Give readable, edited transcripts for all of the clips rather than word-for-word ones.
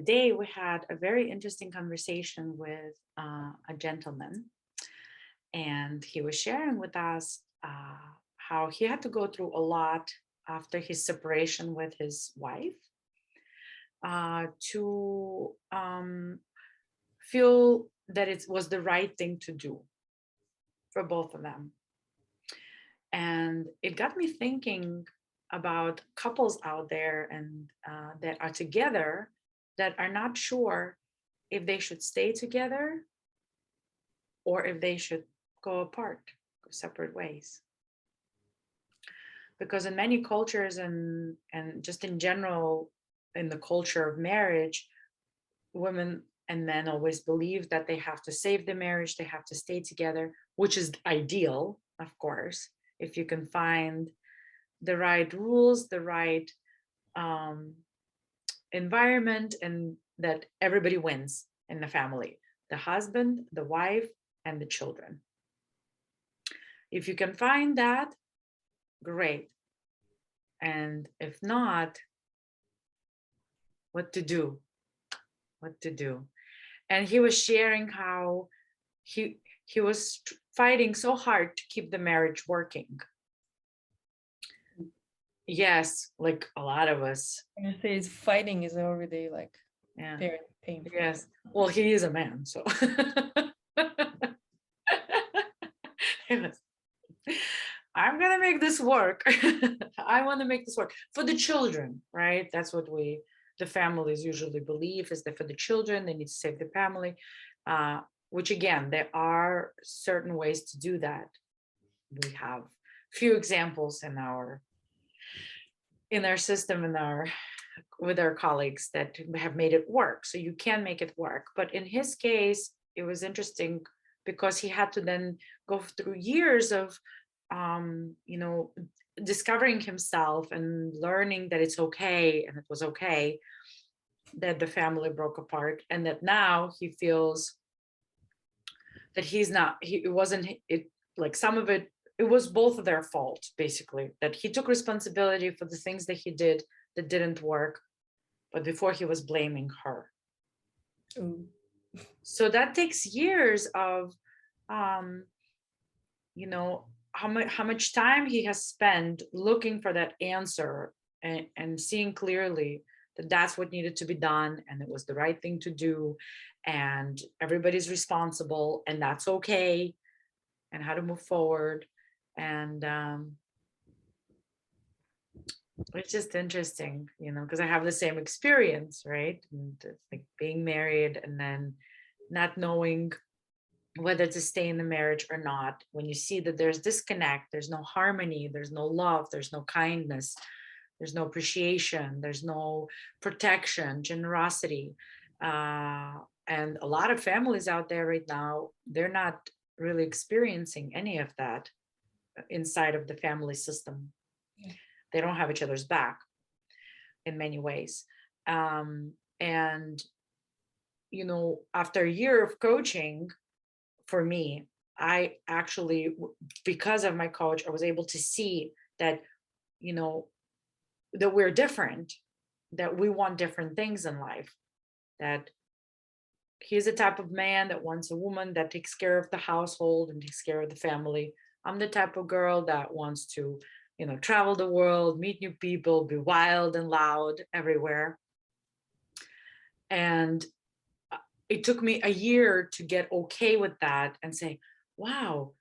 today we had a very interesting conversation with a gentleman, and he was sharing with us how he had to go through a lot after his separation with his wife to feel that it was the right thing to do for both of them. And it got me thinking about couples out there and that are together that are not sure if they should stay together or if they should go apart, go separate ways. Because in many cultures and just in general in the culture of marriage, women and men always believe that they have to save the marriage, they have to stay together, which is ideal, of course, if you can find the right rules, the right environment, and that everybody wins in the family, the husband, the wife, and the children. If you can find that, great. And if not, what to do? What to do? And he was sharing how he was fighting so hard to keep the marriage working. Yes, like a lot of us. I say it's fighting is already like Yeah. very painful. Yes. Well, he is a man, so I'm gonna make this work. I want to make this work for the children, right? That's what the families usually believe, is that for the children they need to save the family. Which again, there are certain ways to do that. We have few examples in our system, with our colleagues that have made it work. So you can make it work. But in his case, it was interesting because he had to then go through years of discovering himself and learning that it's okay, and it was okay that the family broke apart, and that now he feels that it wasn't it, like some of it was both of their fault, basically, that he took responsibility for the things that he did that didn't work, but before he was blaming her. Ooh. So that takes years of how much time he has spent looking for that answer, and seeing clearly that that's what needed to be done, and it was the right thing to do, and everybody's responsible, and that's okay, and how to move forward. And it's just interesting, because I have the same experience, right? And it's like being married and then not knowing whether to stay in the marriage or not. When you see that there's disconnect, there's no harmony, there's no love, there's no kindness, there's no appreciation, there's no protection, generosity. And a lot of families out there right now, they're not really experiencing any of that inside of the family system. Yeah. They don't have each other's back in many ways. And after a year of coaching, for me, I actually, because of my coach, I was able to see that, that we're different, that we want different things in life, that he's the type of man that wants a woman that takes care of the household and takes care of the family. I'm the type of girl that wants to, travel the world, meet new people, be wild and loud everywhere. And it took me a year to get okay with that and say, wow,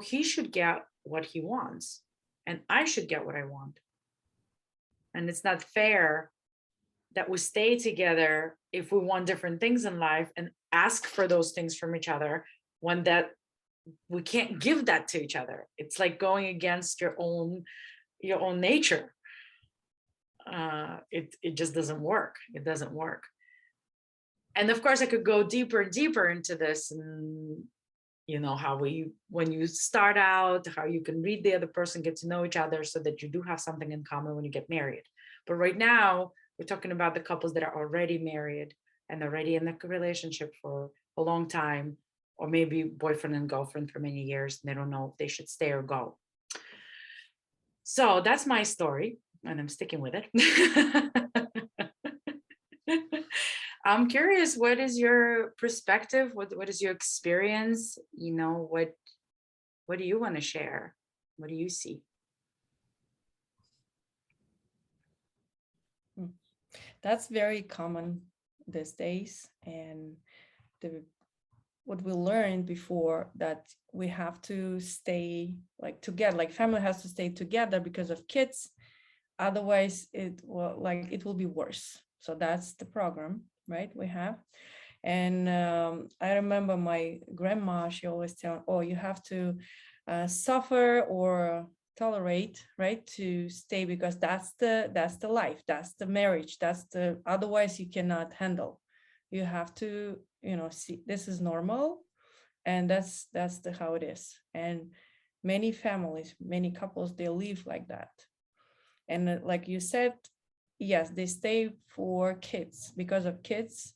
he should get what he wants and I should get what I want. And it's not fair that we stay together if we want different things in life and ask for those things from each other, when that we can't give that to each other. It's like going against your own nature. It just doesn't work. It doesn't work. And of course I could go deeper and deeper into this, and how when you start out, how you can read the other person, get to know each other, so that you do have something in common when you get married. But right now we're talking about the couples that are already married and already in the relationship for a long time, or maybe boyfriend and girlfriend for many years, and they don't know if they should stay or go. So that's my story, and I'm sticking with it. I'm curious, what is your perspective? What is your experience? What do you want to share? What do you see? Mm. That's very common these days. And the what we learned before, that we have to stay like together, like family has to stay together because of kids. Otherwise, it will be worse. So that's the program, right? We have. And I remember my grandma, she always tell, oh, you have to suffer or tolerate, right, to stay, because that's the life, that's the marriage, that's the, otherwise you cannot handle. You have to, see this is normal, and that's the how it is. And many families, many couples, they live like that. And like you said, yes, they stay for kids, because of kids.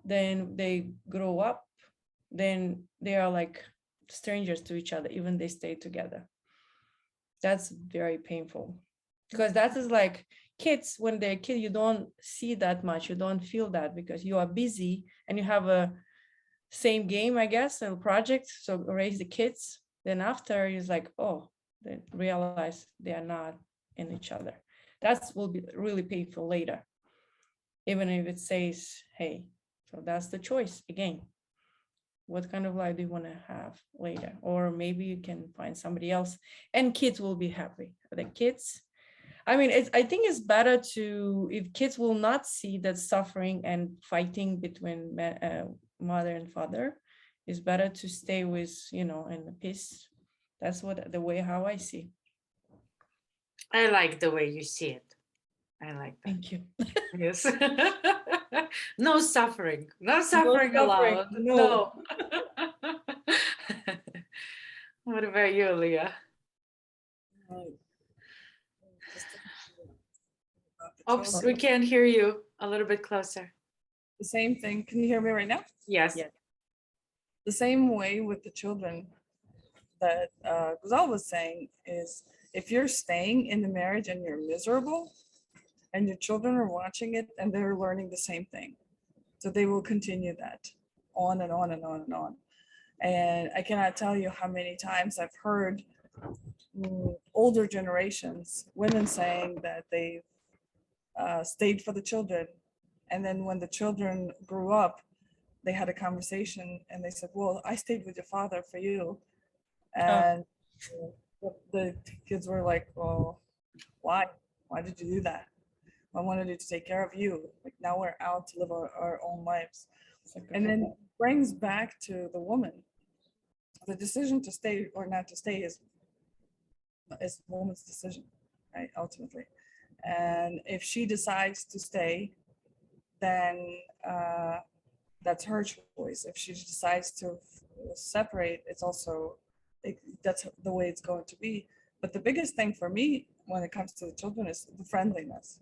Then they grow up, then they are like strangers to each other, even they stay together. That's very painful, because that is like kids, when they're a kid, you don't see that much, you don't feel that, because you are busy and you have a same game, I guess, a project, so raise the kids. Then after is like, oh, they realize they are not in each other. That will be really painful later, even if it says, hey. So that's the choice again. What kind of life do you want to have later? Or maybe you can find somebody else, and kids will be happy. The kids, I mean, I think it's better to, if kids will not see that suffering and fighting between mother and father, it's better to stay with, in the peace. That's what the way how I see. I like the way you see it. I like that. Thank you. Yes. No suffering. No No suffering suffering. allowed. No. No. What about you, Leah? Right. Just thinking about the Oops, we children. can't hear you. A little bit closer. The same thing. Can you hear me right now? Yes. Yeah. The same way with the children that Gazal was saying is, if you're staying in the marriage and you're miserable, and your children are watching it and they're learning the same thing, so they will continue that on and on and on and on. And I cannot tell you how many times I've heard older generations, women saying that they stayed for the children. And then when the children grew up, they had a conversation and they said, well, I stayed with your father for you. And the kids were like, well, why? Why did you do that? I wanted to take care of you. Like, now we're out to live our own lives. And then brings back to the woman. The decision to stay or not to stay is a woman's decision, right? Ultimately. And if she decides to stay, then that's her choice. If she decides to separate, it's also, that's the way it's going to be. But the biggest thing for me when it comes to the children is the friendliness.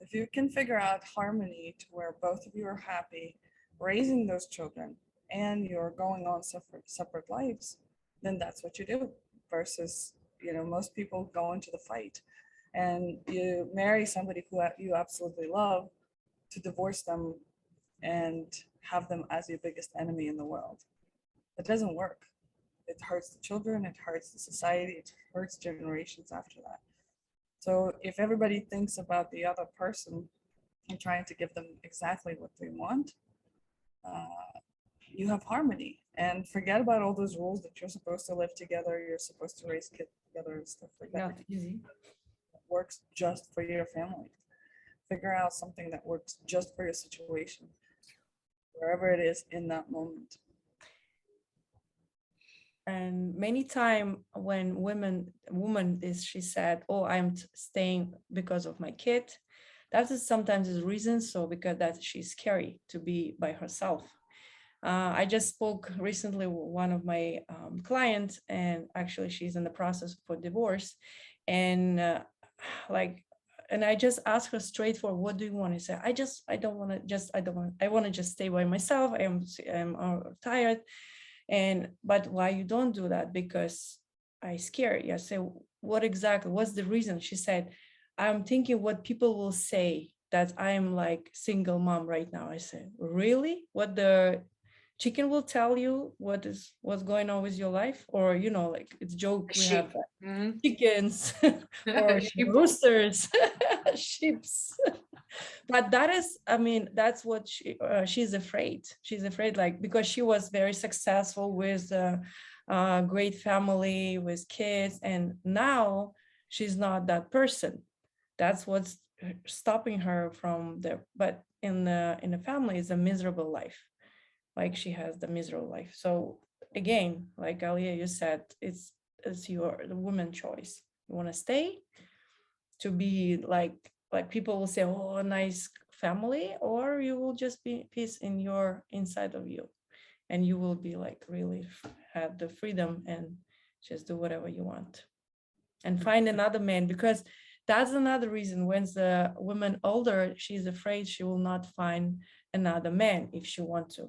If you can figure out harmony to where both of you are happy raising those children and you're going on separate lives, then that's what you do. Versus, most people go into the fight, and you marry somebody who you absolutely love to divorce them and have them as your biggest enemy in the world. It doesn't work. It hurts the children, it hurts the society, it hurts generations after that. So if everybody thinks about the other person and trying to give them exactly what they want, you have harmony. And forget about all those rules that you're supposed to live together, you're supposed to raise kids together and stuff like that. Not easy. It works just for your family. Figure out something that works just for your situation, wherever it is in that moment. And many time when woman is, she said, oh, I'm staying because of my kid, that is sometimes the reason. So because that she's scary to be by herself. I just spoke recently with one of my clients, and actually she's in the process for divorce. And and I just asked her straight for, what do you want to say? I want to just stay by myself. I'm tired. But why you don't do that? Because I scared. I say, what exactly? What's the reason? She said, I'm thinking what people will say that I'm like single mom right now. I say, really? What the chicken will tell you what's going on with your life? Or, you know, like it's joke we Sheep. have Mhm. chickens or Sheep. roosters, sheeps. But that is, I mean, that's what she's afraid. She's afraid, like, because she was very successful with a great family with kids, and now she's not that person. That's what's stopping her from the. But in the family, it's a miserable life. Like she has the miserable life. So again, like Alia, you said, it's your the woman choice. You want to stay to be like people will say, oh, a nice family, or you will just be peace in your inside of you, and you will be like really have the freedom and just do whatever you want and find another man, because that's another reason. When the woman older, she's afraid she will not find another man if she want to.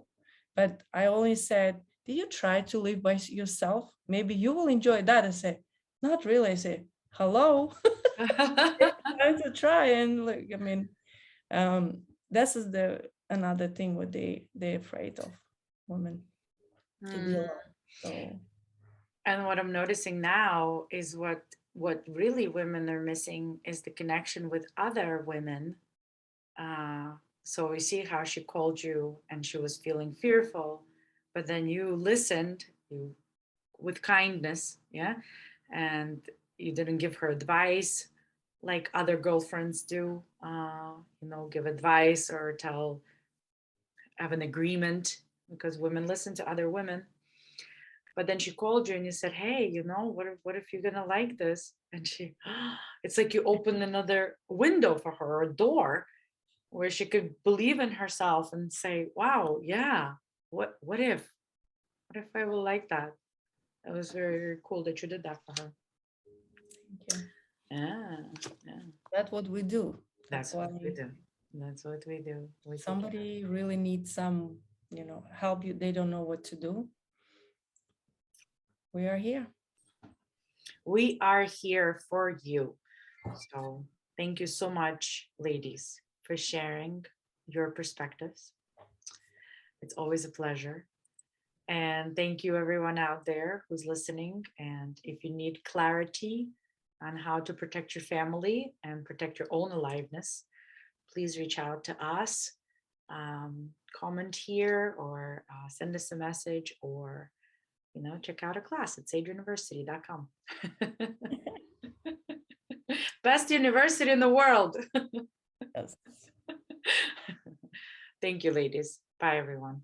But I only said, do you try to live by yourself? Maybe you will enjoy that. I say, not really. I say, hello. Time to try. And like, I mean, this is the another thing what they're afraid of, women to be Mm. alone. So And what I'm noticing now is what really women are missing is the connection with other women. So we see how she called you and she was feeling fearful, but then you listened, you with kindness, yeah, and you didn't give her advice like other girlfriends do. Give advice or have an agreement, because women listen to other women. But then she called you and you said, hey, what if you're gonna like this? And she it's like you opened another window for her, a door where she could believe in herself and say, wow, yeah, what if I will like that? That was very, very cool that you did that for her. thank you. Yeah, yeah. That's what we do. That's That's why what we do. That's what we do. We take care. somebody really needs some, help you. They don't know what to do. We are here. We are here for you. So thank you so much, ladies, for sharing your perspectives. It's always a pleasure. And thank you, everyone out there who's listening. And if you need clarity on how to protect your family and protect your own aliveness, please reach out to us. Comment here or send us a message, or check out a class at sageuniversity.com. Best university in the world. Yes. Thank you, ladies. Bye, everyone.